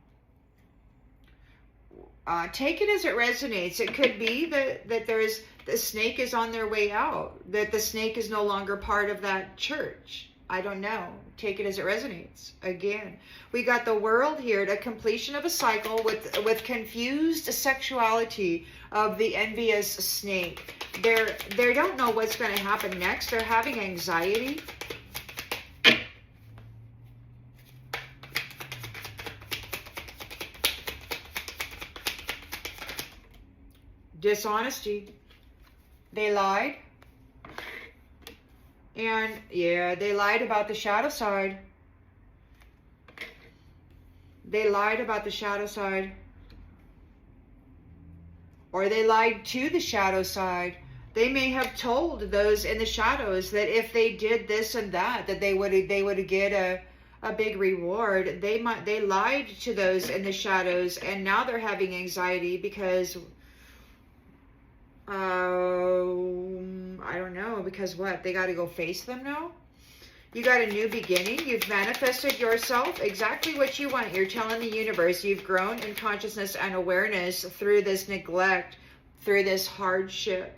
Take it as it resonates. It could be that the snake is on their way out, that the snake is no longer part of that church. I don't know. Take it as it resonates. Again, we got the world here, the completion of a cycle with confused sexuality of the envious snake. They don't know what's going to happen next. They're having anxiety. Dishonesty. They lied. And yeah, they lied about the shadow side. They lied about the shadow side. Or they lied to the shadow side. They may have told those in the shadows that if they did this and that they would get a big reward. They lied to those in the shadows, and now they're having anxiety because I don't know, because what? They got to go face them now? You got a new beginning. You've manifested yourself exactly what you want. You're telling the universe you've grown in consciousness and awareness through this neglect, through this hardship.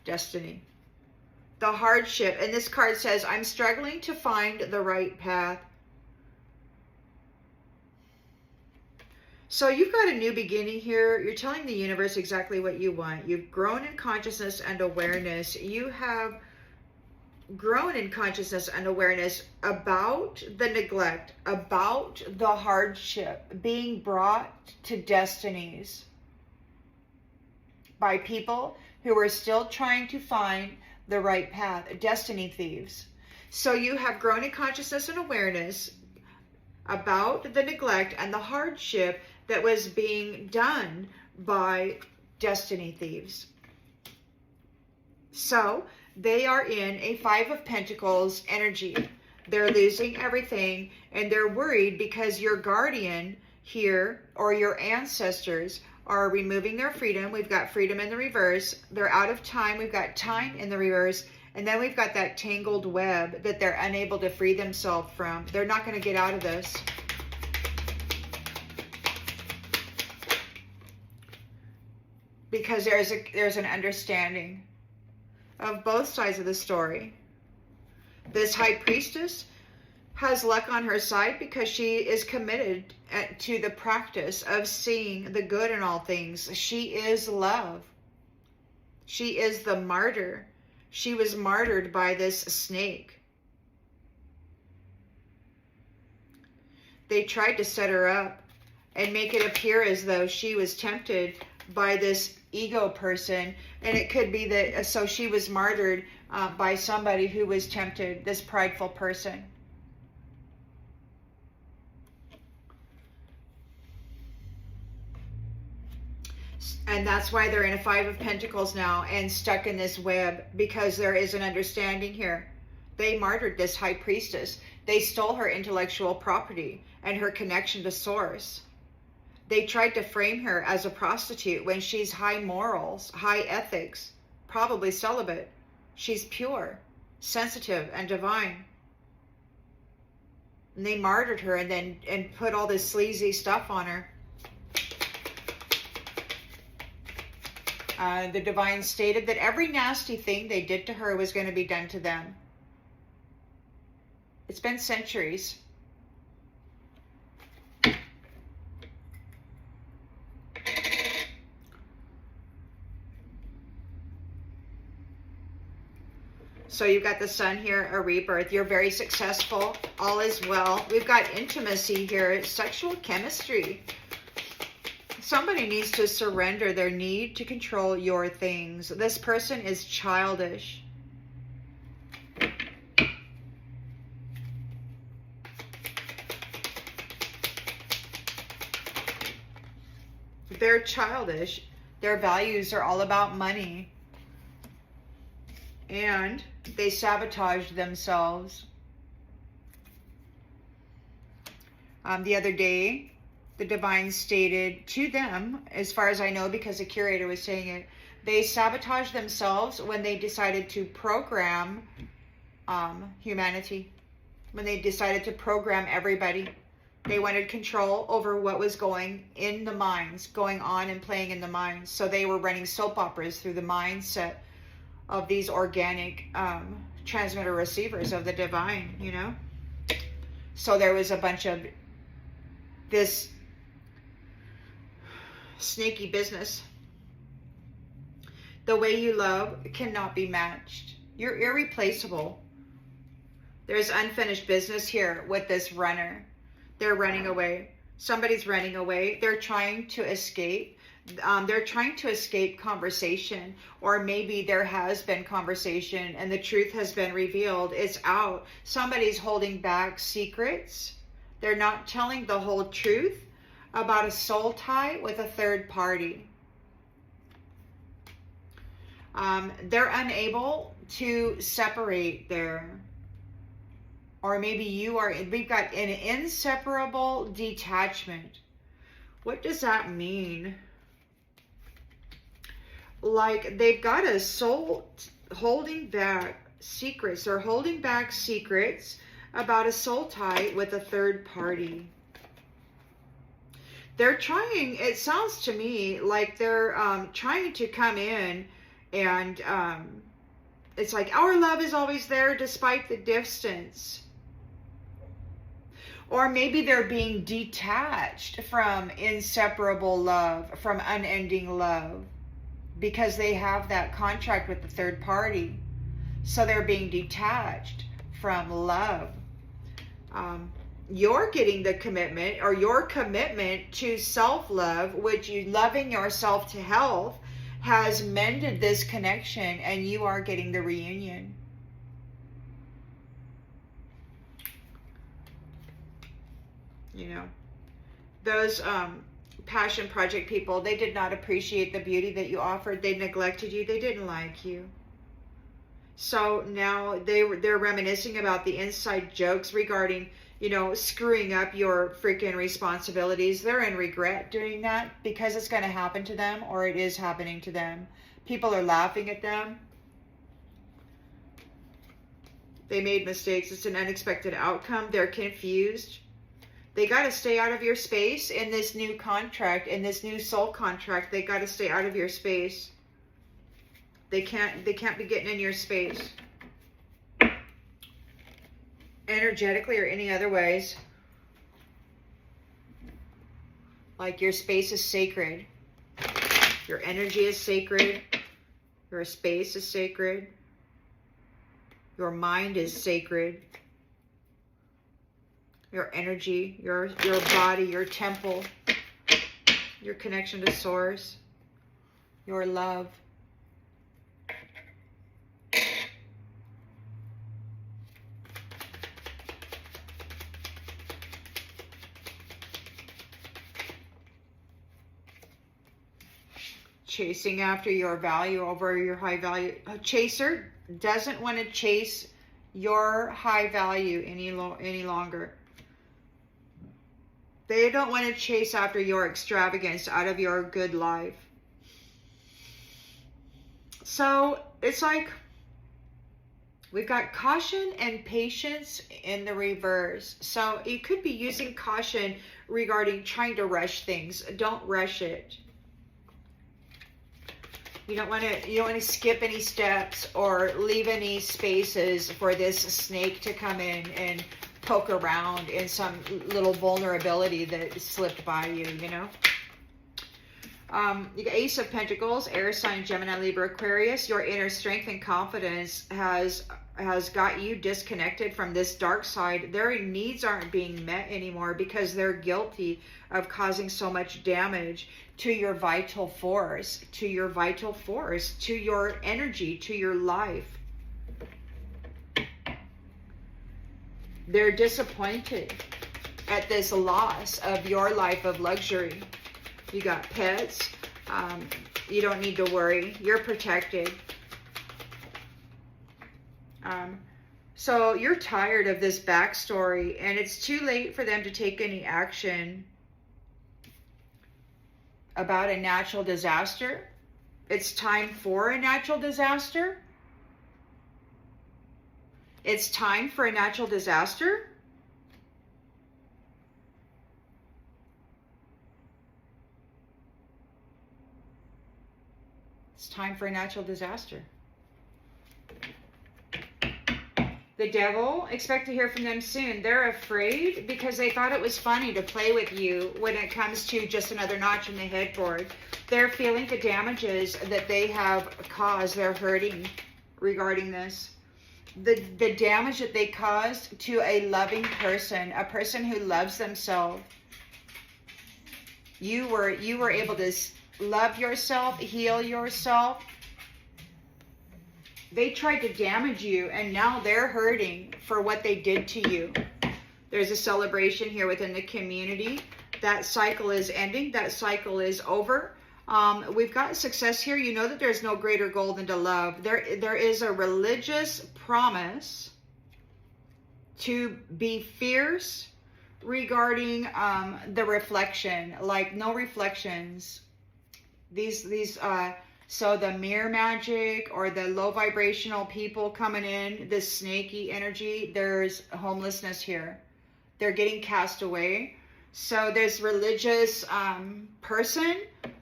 Destiny. The hardship. And this card says, I'm struggling to find the right path. So you've got a new beginning here. You're telling the universe exactly what you want. You've grown in consciousness and awareness. You have grown in consciousness and awareness about the neglect, about the hardship being brought to destinies by people who are still trying to find the right path, destiny thieves. So you have grown in consciousness and awareness about the neglect and the hardship that was being done by destiny thieves. So they are in a Five of Pentacles energy. They're losing everything, and they're worried because your guardian here, or your ancestors, are removing their freedom. We've got freedom in the reverse. They're out of time. We've got time in the reverse. And then we've got that tangled web that they're unable to free themselves from. They're not going to get out of this. Because there's an understanding of both sides of the story. This High Priestess has luck on her side because she is committed to the practice of seeing the good in all things. She is love. She is the martyr. She was martyred by this snake. They tried to set her up and make it appear as though she was tempted by this ego person, and it could be that so she was martyred by somebody who was tempted, this prideful person. And that's why they're in a 5 of Pentacles now and stuck in this web, because there is an understanding here. They martyred this high priestess. They stole her intellectual property and her connection to source. They tried to frame her as a prostitute when she's high morals, high ethics, probably celibate. She's pure, sensitive, and divine. And they martyred her and put all this sleazy stuff on her. The divine stated that every nasty thing they did to her was going to be done to them. It's been centuries. So you've got the sun here, a rebirth. You're very successful. All is well. We've got intimacy here, sexual chemistry. Somebody needs to surrender their need to control your things. This person is childish. They're childish. Their values are all about money. And they sabotaged themselves. The other day, the divine stated to them, as far as I know, because the curator was saying it, they sabotaged themselves when they decided to program humanity. When they decided to program everybody. They wanted control over what was going in the minds, going on and playing in the minds. So they were running soap operas through the mindset of these organic transmitter receivers of the divine, you know. So there was a bunch of this sneaky business. The way you love cannot be matched. You're irreplaceable. There's unfinished business here with this runner. They're running away. Somebody's running away. They're trying to escape. They're trying to escape conversation, or maybe there has been conversation and the truth has been revealed. It's out. Somebody's holding back secrets. They're not telling the whole truth about a soul tie with a third party. They're unable to separate there. Or maybe you are, we've got an inseparable detachment. What does that mean? Like they've got a soul holding back secrets. They're holding back secrets about a soul tie with a third party. They're trying, it sounds to me like they're trying to come in and it's like our love is always there despite the distance. Or maybe they're being detached from inseparable love, from unending love, because they have that contract with the third party. So they're being detached from love. You're getting the commitment, or your commitment to self-love, which you loving yourself to health, has mended this connection, and you are getting the reunion. You know, those passion project people, they did not appreciate the beauty that you offered. They neglected you. They didn't like you. So now they're reminiscing about the inside jokes regarding, you know, screwing up your freaking responsibilities. They're in regret doing that because it's going to happen to them, or it is happening to them. People are laughing at them. They made mistakes. It's an unexpected outcome. They're confused. They got to stay out of your space in this new contract, in this new soul contract. They got to stay out of your space. They can't be getting in your space. Energetically or any other ways. Like your space is sacred. Your energy is sacred. Your space is sacred. Your mind is sacred. Your energy, your body, your temple, your connection to source, your love. chasing after your value over your high value. A chaser doesn't want to chase your high value any longer. They don't want to chase after your extravagance out of your good life. So it's like we've got caution and patience in the reverse. So you could be using caution regarding trying to rush things. Don't rush it. You don't want to skip any steps or leave any spaces for this snake to come in and poke around in some little vulnerability that slipped by you, you know. You got Ace of Pentacles, air sign, Gemini, Libra, Aquarius. Your inner strength and confidence has got you disconnected from this dark side. Their needs aren't being met anymore because they're guilty of causing so much damage to your vital force, to your energy, to your life. They're disappointed at this loss of your life of luxury. You got pets. You don't need to worry. You're protected. So you're tired of this backstory, and it's too late for them to take any action about a natural disaster. It's time for a natural disaster. It's time for a natural disaster. It's time for a natural disaster. The devil, expect to hear from them soon. They're afraid because they thought it was funny to play with you when it comes to just another notch in the headboard. They're feeling the damages that they have caused. They're hurting regarding this. The damage that they caused to a loving person, a person who loves themselves. You were able to love yourself, heal yourself. They tried to damage you, and now they're hurting for what they did to you. There's a celebration here within the community. That cycle is ending. That cycle is over. We've got success here. You know that there's no greater goal than to love. There is a religious promise to be fierce regarding the reflection. Like no reflections. So the mirror magic or the low vibrational people coming in, this snaky energy, there's homelessness here. They're getting cast away. So this religious person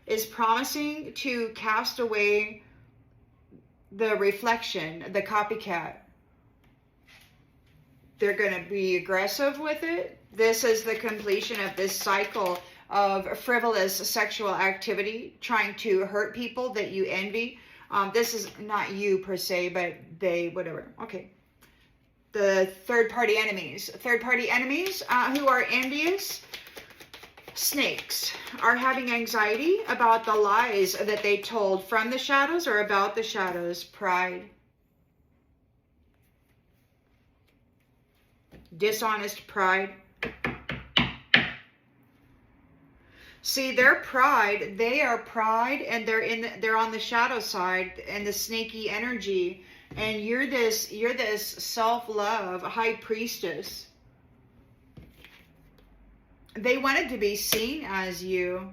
is promising to cast away the reflection, the copycat. They're going to be aggressive with it. This is the completion of this cycle of frivolous sexual activity, trying to hurt people that you envy. This is not you per se, but they, whatever. Okay. The third-party enemies. Third-party enemies who are envious. Snakes are having anxiety about the lies that they told from the shadows or about the shadows. Pride. Dishonest pride. See, their pride, they are pride, and they're on the shadow side and the snaky energy, and you're this self-love high priestess. They wanted to be seen as you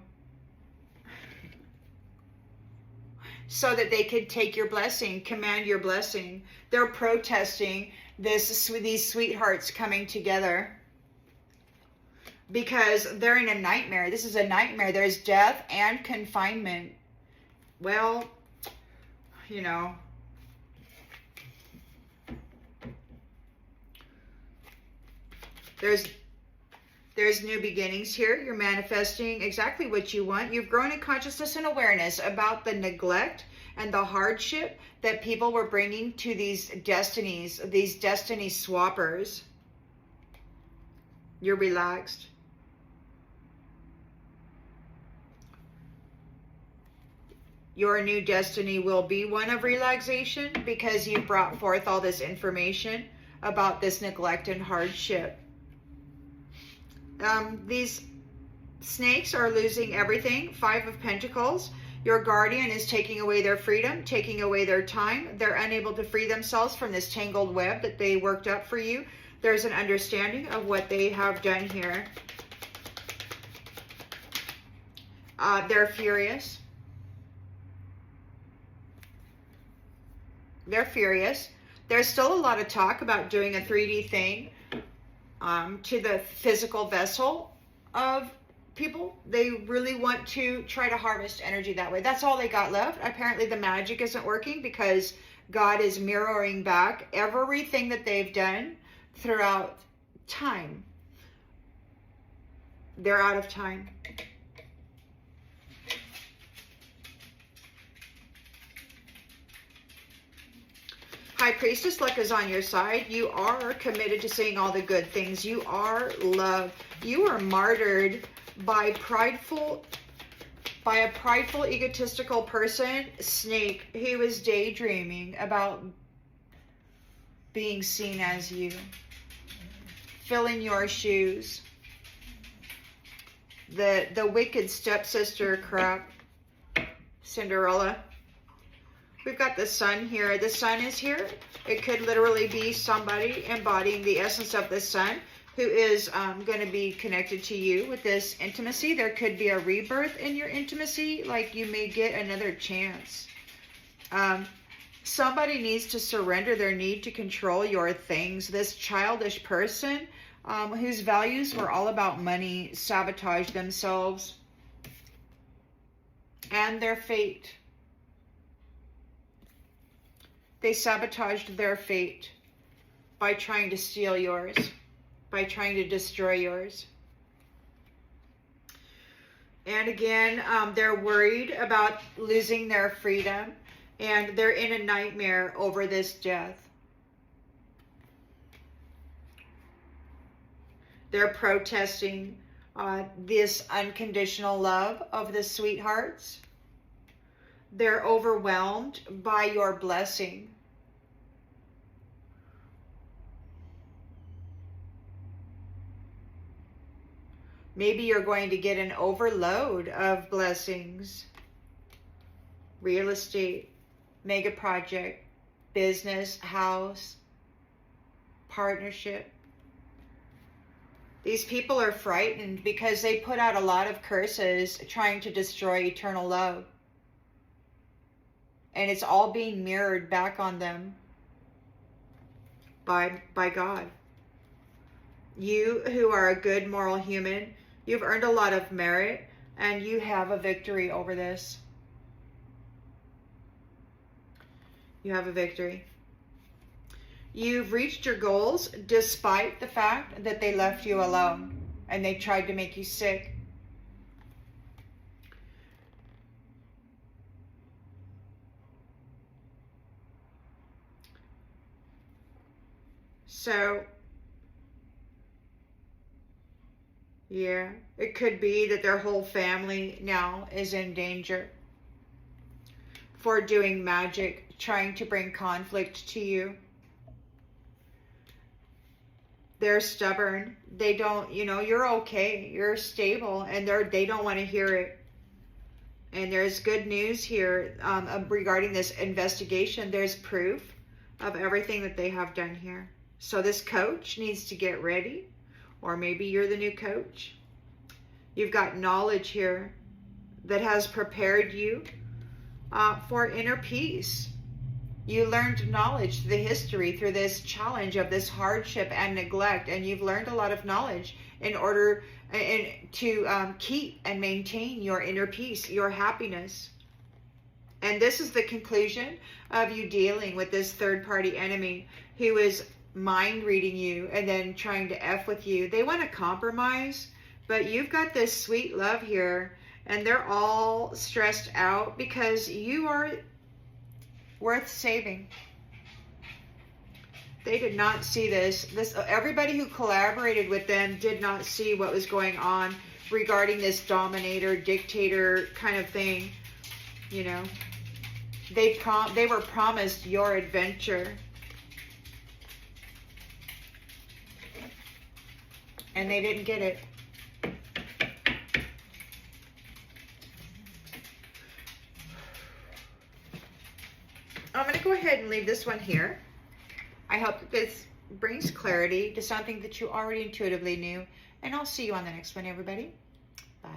so that they could take your blessing, command your blessing. They're protesting these sweethearts coming together. Because they're in a nightmare. This is a nightmare. There's death and confinement. Well, you know. There's new beginnings here. You're manifesting exactly what you want. You've grown in consciousness and awareness about the neglect and the hardship that people were bringing to these destinies, these destiny swappers. You're relaxed. Your new destiny will be one of relaxation because you brought forth all this information about this neglect and hardship. These snakes are losing everything. 5 of Pentacles. Your guardian is taking away their freedom, taking away their time. They're unable to free themselves from this tangled web that they worked up for you. There's an understanding of what they have done here. They're furious. They're furious. There's still a lot of talk about doing a 3D thing to the physical vessel of people. They really want to try to harvest energy that way. That's all they got left. Apparently the magic isn't working because God is mirroring back everything that they've done throughout time. They're out of time. High Priestess, luck is on your side. You are committed to seeing all the good things. You are loved. You are martyred by a prideful, egotistical person, Snake, who was daydreaming about being seen as you, filling your shoes. The wicked stepsister crap, Cinderella. We've got the sun here. The sun is here. It could literally be somebody embodying the essence of the sun who is going to be connected to you with this intimacy. There could be a rebirth in your intimacy, like you may get another chance. Somebody needs to surrender their need to control your things. This childish person whose values were all about money sabotaged themselves and their fate. They sabotaged their fate by trying to steal yours, by trying to destroy yours. And again, they're worried about losing their freedom, and they're in a nightmare over this death. They're protesting this unconditional love of the sweethearts. They're overwhelmed by your blessing. Maybe you're going to get an overload of blessings. Real estate, mega project, business, house, partnership. These people are frightened because they put out a lot of curses trying to destroy eternal love. And it's all being mirrored back on them by God. You who are a good moral human, you've earned a lot of merit and you have a victory over this. You have a victory. You've reached your goals despite the fact that they left you alone and they tried to make you sick. So, yeah, it could be that their whole family now is in danger for doing magic, trying to bring conflict to you. They're stubborn. They don't, you're okay. You're stable, and they don't want to hear it. And there's good news here regarding this investigation. There's proof of everything that they have done here. So this coach needs to get ready, or maybe you're the new coach. You've got knowledge here that has prepared you for inner peace. You learned knowledge through the history, through this challenge of this hardship and neglect, and you've learned a lot of knowledge in order to keep and maintain your inner peace, your happiness. And this is the conclusion of you dealing with this third-party enemy who is mind reading you and then trying to F with you. They want to compromise, but you've got this sweet love here, and they're all stressed out because you are worth saving. They did not see this. Everybody who collaborated with them did not see what was going on regarding this dominator, dictator kind of thing. They were promised your adventure. And they didn't get it. ahead and leave this one here. I hope that this brings clarity to something that you already intuitively knew. And I'll see you on the next one, everybody. Bye.